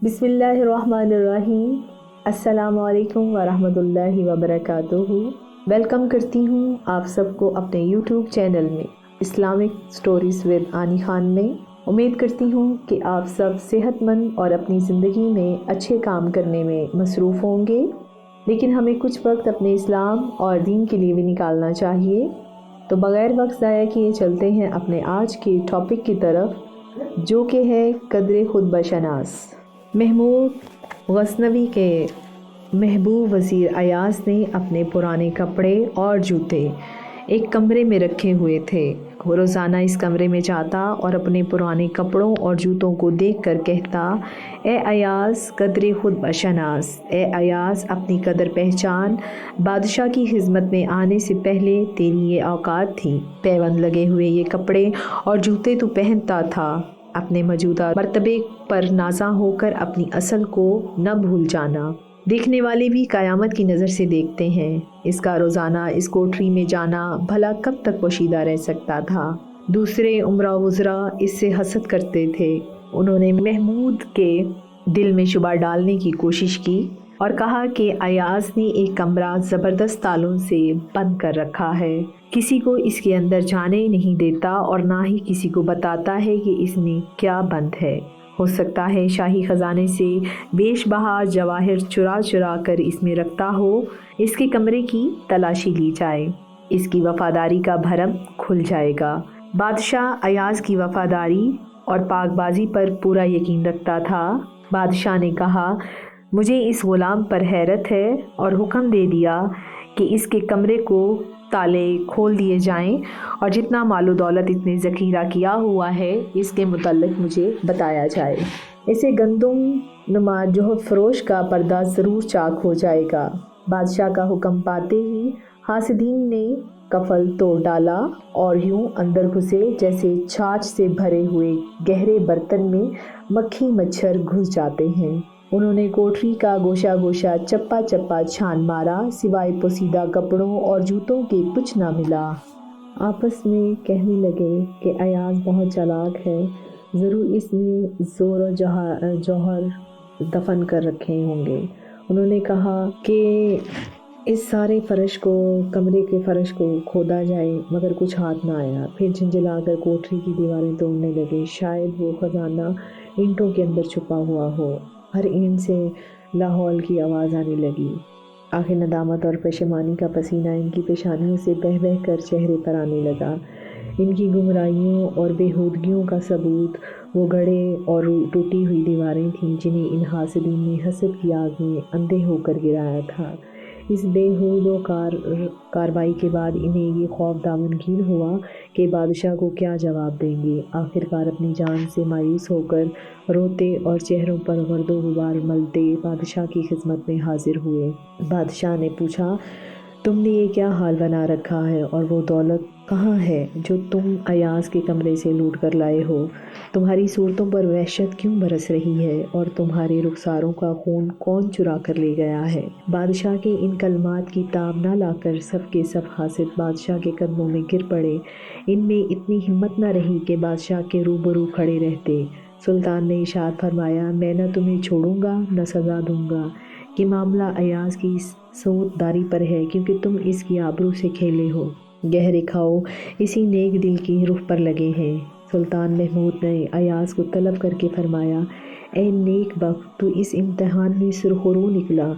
बिस्मिल्लाहिर्रहमानिर्रहीम। अस्सलाम वालेकुम वरहमतुल्लाहि वबरकातुहू। वेलकम करती हूँ आप सबको अपने यूट्यूब चैनल में इस्लामिक स्टोरीज़ विद आनी खान में। उम्मीद करती हूँ कि आप सब सेहतमंद और अपनी ज़िंदगी में अच्छे काम करने में मसरूफ़ होंगे, लेकिन हमें कुछ वक्त अपने इस्लाम और दीन के लिए भी निकालना चाहिए। तो बग़ैर वक्त ज़ाया किए चलते हैं अपने आज के टॉपिक की तरफ, जो कि है कद्र खुद बशनास। महमूद गज़नवी के महबूब वज़ीर अयाज़ ने अपने पुराने कपड़े और जूते एक कमरे में रखे हुए थे। वो रोज़ाना इस कमरे में जाता और अपने पुराने कपड़ों और जूतों को देखकर कहता, ए अयाज़ कद्र खुद बशनास, ए अयाज़ अपनी कदर पहचान। बादशाह की खिदमत में आने से पहले तेरी ये औकात थी। पैबंद लगे हुए ये कपड़े और जूते तू पहनता था। अपने मौजूदा मर्तबे पर नाज़ा होकर अपनी असल को न भूल जाना। देखने वाले भी क़यामत की नज़र से देखते हैं। इसका रोज़ाना इस कोठरी में जाना भला कब तक पोशीदा रह सकता था। दूसरे उमरा वुज़रा इससे हसद करते थे। उन्होंने महमूद के दिल में शुबा डालने की कोशिश की और कहा कि अयाज़ ने एक कमरा ज़बरदस्त तालों से बंद कर रखा है। किसी को इसके अंदर जाने नहीं देता और ना ही किसी को बताता है कि इसमें क्या बंद है। हो सकता है शाही ख़जाने से बेशबहा जवाहिर चुरा चुरा कर इसमें रखता हो। इसके कमरे की तलाशी ली जाए, इसकी वफ़ादारी का भरम खुल जाएगा। बादशाह अयाज़ की वफ़ादारी और पाकबाजी पर पूरा यकीन रखता था। बादशाह ने कहा, मुझे इस ग़ुलाम पर हैरत है, और हुक्म दे दिया कि इसके कमरे को ताले खोल दिए जाएं और जितना मालो दौलत इसने ज़ख़ीरा किया हुआ है इसके मुतल्लिक़ मुझे बताया जाए। इसे गंदुम नुमा जोहर फरोश का पर्दा ज़रूर चाक हो जाएगा। बादशाह का हुक्म पाते ही हासिदीन ने कफल तोड़ डाला और यूं अंदर घुसे जैसे छाछ से भरे हुए गहरे बर्तन में मक्खी मच्छर घुस जाते हैं। उन्होंने कोठरी का गोशा गोशा चप्पा चप्पा छान मारा, सिवाय पोसीदा कपड़ों और जूतों के कुछ ना मिला। आपस में कहने लगे कि अयाज़ बहुत चालाक है, ज़रूर इसने ज़ोर और जौहर दफन कर रखे होंगे। उन्होंने कहा कि इस सारे फर्श को, कमरे के फर्श को खोदा जाए, मगर कुछ हाथ ना आया। फिर झंझलाकर कोठरी की दीवारें तोड़ने लगे। शायद वो खजाना ईंटों के अंदर छुपा हुआ हो। हर ईंट से लाहौल की आवाज़ आने लगी। आखिर नदामत और पशेमानी का पसीना इनकी पेशानियों से बह बह कर चेहरे पर आने लगा। इनकी गुमराहियों और बेहूदगियों का सबूत वो गड़े और टूटी हुई दीवारें थीं जिन्हें इन हासिदीन ने हसद की आग में अंधे होकर गिराया था। इस बेहूद कार्रवाई के बाद इन्हें ये खौफ दामनगीर हुआ कि बादशाह को क्या जवाब देंगे। आखिरकार अपनी जान से मायूस होकर रोते और चेहरों पर गर्दो गुबार मलते बादशाह की खिदमत में हाजिर हुए। बादशाह ने पूछा, तुमने ये क्या हाल बना रखा है और वो दौलत कहाँ है जो तुम अयाज़ के कमरे से लूट कर लाए हो? तुम्हारी सूरतों पर वहशत क्यों बरस रही है और तुम्हारे रुखसारों का खून कौन चुरा कर ले गया है? बादशाह के इन कलमात की ताब न लाकर सब के सब हासिद बादशाह के कदमों में गिर पड़े। इनमें इतनी हिम्मत न रही कि बादशाह के रूबरू खड़े रहते। सुल्तान ने इरशाद फरमाया, मैं न तुम्हें छोड़ूंगा न सज़ा दूंगा। कि मामला अयाज़ की सौदारी पर है, क्योंकि तुम इसकी आबरू से खेले हो। गहरे खाओ इसी नेक दिल की रूह पर लगे हैं। सुल्तान महमूद ने अयाज़ को तलब करके फरमाया, ए नेक बख्त, तू इस इम्तिहान में सुरखरू निकला।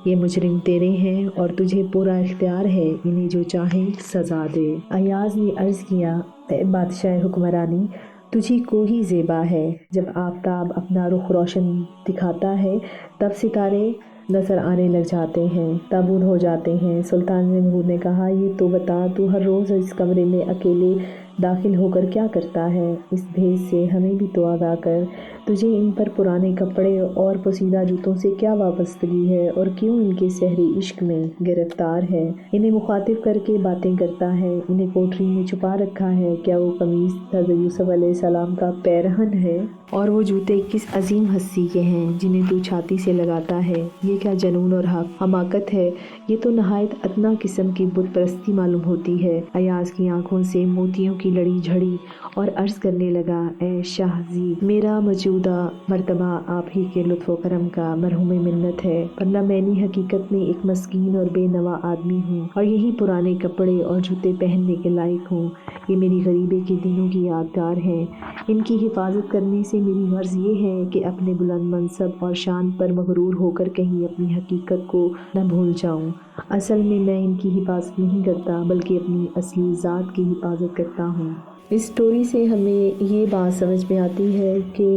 ये मुजरिम तेरे हैं और तुझे पूरा इख्तियार है, इन्हें जो चाहे सज़ा दे। अयाज़ ने अर्ज़ किया, ए बादशाह हुक्मरानी, तुझी को ही ज़ेबा है। जब आफताब अपना रुख रोशन दिखाता है तब सितारे नज़र आने लग जाते हैं, ताबून हो जाते हैं। सुल्तान महमूद ने कहा, ये तो बता, तू हर रोज़ इस कमरे में अकेले दाखिल होकर क्या करता है? इस भेद से हमें भी तो आगाह कर। तुझे इन पर पुराने कपड़े और पोसीदा जूतों से क्या वाबस्तगी है और क्यों इनके सहरी इश्क में गिरफ्तार है? इन्हें मुखातिब करके बातें करता है, इन्हें कोठरी में छुपा रखा है। क्या वो कमीज़ हज़रत यूसुफ़ अलैहिस्सलाम का पैरहन है? اور وہ جوتے کس عظیم ہستی کے ہیں جنہیں تو چھاتی سے لگاتا ہے۔ یہ کیا جنون اور حماقت ہے، یہ تو نہایت ادنا قسم کی بت پرستی معلوم ہوتی ہے۔ ایاز کی آنکھوں سے موتیوں کی لڑی جھڑی اور عرض کرنے لگا، اے شاہ زی، میرا موجودہ مرتبہ آپ ہی کے لطف و کرم کا مرہون منت ہے، ورنہ میں حقیقت میں ایک مسکین اور بے نوا آدمی ہوں، اور یہی پرانے کپڑے اور جوتے پہننے کے لائق ہوں۔ یہ میری غریبی کے دنوں کی یادگار ہیں، ان کی حفاظت کرنے سے میری غرض یہ ہے کہ اپنے بلند منصب اور شان پر مغرور ہو کر کہیں اپنی حقیقت کو نہ بھول جاؤں۔ اصل میں ان کی حفاظت نہیں کرتا بلکہ اپنی اصلی ذات کی حفاظت کرتا ہوں۔ اس سٹوری سے ہمیں یہ بات سمجھ میں آتی ہے کہ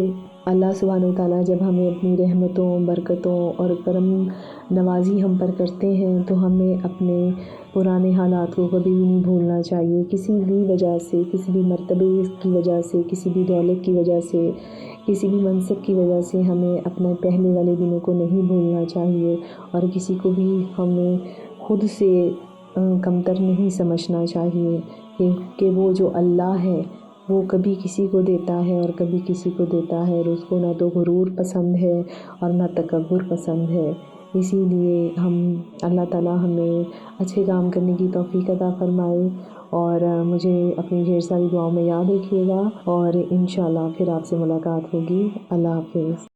اللہ سبحانہ و تعالیٰ جب ہمیں اپنی رحمتوں، برکتوں اور کرم نوازی ہم پر کرتے ہیں تو ہمیں اپنے پرانے حالات کو کبھی بھی نہیں بھولنا چاہیے۔ کسی بھی وجہ سے، کسی بھی مرتبے کی وجہ سے، کسی بھی دولت کی وجہ سے، کسی بھی منصب کی وجہ سے ہمیں اپنے پہلے والے دنوں کو نہیں بھولنا چاہیے، اور کسی کو بھی ہمیں خود سے کمتر نہیں سمجھنا چاہیے، کہ وہ جو اللہ ہے وہ کبھی کسی کو دیتا ہے اور کبھی کسی کو دیتا ہے، اور اس کو نہ تو غرور پسند ہے اور نہ تکبر پسند ہے۔ اسی لیے اللہ تعالیٰ ہمیں اچھے کام کرنے کی توفیق عطا فرمائے، اور مجھے اپنی ڈھیر ساری دعاؤں میں یاد رکھیے گا، اور انشاءاللہ پھر آپ سے ملاقات ہوگی۔ اللہ حافظ۔